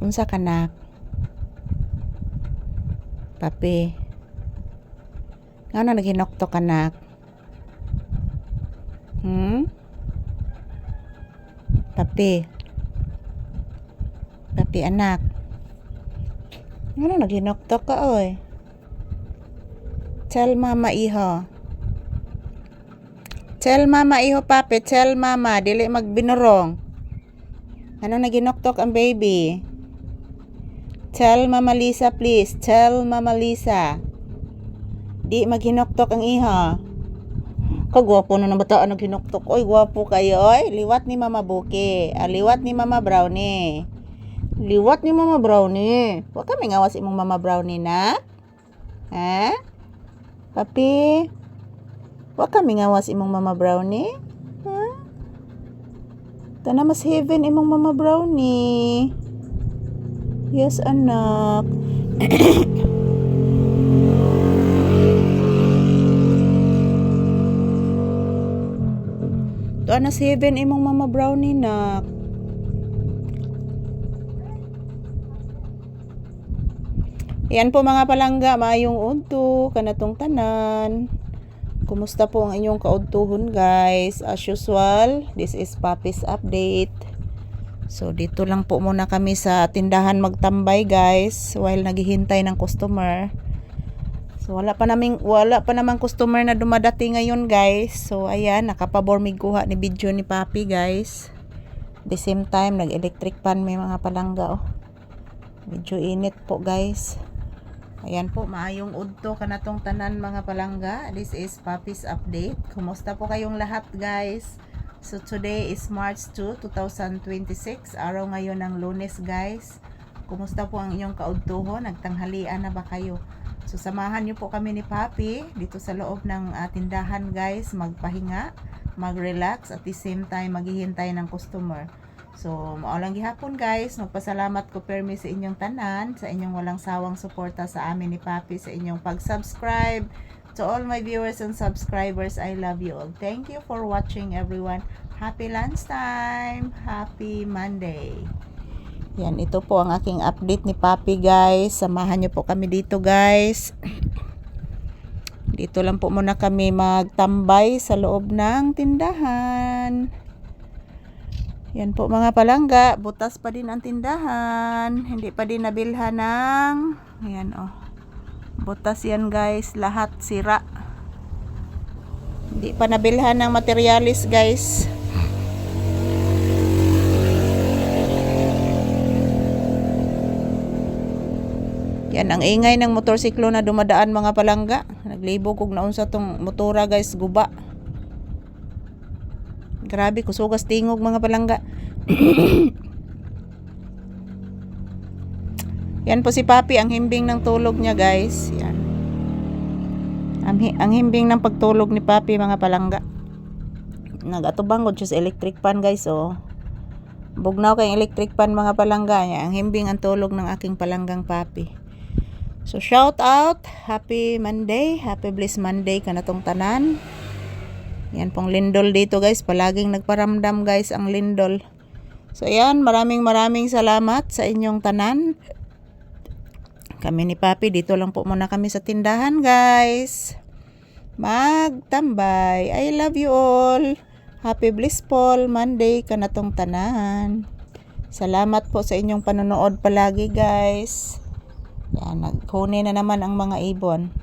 Unsa kanak? Papi. Ngano naghinoktok kanak? Papi. Papi anak. Ngano naghinoktok ka oy? Tell mama iho. Tell mama iho papi, tell mama dili magbinurong. Ano naginoktok ang baby? Tell Mama Lisa please. Tell Mama Lisa. Di maghinoktok ang iha. Kagwapo na bataan naghinoktok. Oy, gwapo kayo oy. Liwat ni Mama Buki. Liwat ni Mama Brownie. Liwat ni Mama Brownie. Wa kami ngawas imong Mama Brownie na? Ha? Papi? Wa kami ngawas imong Mama Brownie? Ha? Tana mas heaven imong Mama Brownie. Yes, anak. Tana mas heaven imong Mama Brownie nak. Yan po mga palangga, maayong udto kanatong tanan. Kumusta po ang inyong kaudtuhon guys? As usual, this is Papi's update. So dito lang po muna kami sa tindahan magtambay guys while naghihintay ng customer. So wala pa namang customer na dumadating ngayon guys. So ayan, nakapabormig kuha ni video ni Papi guys. The same time nag-electric pan may mga palangga oh. Medyo init po guys. Ayan po, maayong udto kanatong tanan mga palangga. This is Papi's update. Kumusta po kayong lahat guys? So today is March 2, 2026. Araw ngayon ng Lunes guys. Kumusta po ang inyong kaudtuhon? Nagtanghalian na ba kayo? So samahan niyo po kami ni Papi dito sa loob ng tindahan guys. Magpahinga, mag-relax at the same time maghihintay ng customer. So, maulang gihapon guys, magpasalamat ko permi sa inyong tanan, sa inyong walang sawang suporta sa amin ni Papi, sa inyong pag-subscribe. To all my viewers and subscribers, I love you all. Thank you for watching everyone. Happy lunchtime! Happy Monday! Yan, ito po ang aking update ni Papi guys. Samahan niyo po kami dito guys. Dito lang po muna kami magtambay sa loob ng tindahan. Yan po mga palangga, butas pa din ang tindahan. Hindi pa din nabilhan ng, ayan oh. Butas yan guys, lahat sira. Hindi pa nabilhan ng materialis guys. Yan ang ingay ng motorsiklo na dumadaan mga palangga. Naglibog kog naunsa tong motora guys, guba. Grabe, kusugas tingog mga palangga. Yan po si Papi, ang himbing ng tulog niya guys. Yan. Ang himbing ng pagtulog ni Papi mga palangga. Nagatubang ko sa electric pan guys oh. Bugnaw kay electric pan mga palangga niya. Ang himbing ang tulog ng aking palanggang Papi. So shout out, happy Monday, happy blessed Monday kanatong tanan. Yan pong lindol dito guys. Palaging nagparamdam guys ang lindol. So yan, maraming salamat sa inyong tanan. Kami ni Papi, dito lang po muna kami sa tindahan guys. Magtambay. I love you all. Happy blissful Monday kanatong tanan. Salamat po sa inyong panonood palagi guys. Yan, naghuni na naman ang mga ibon.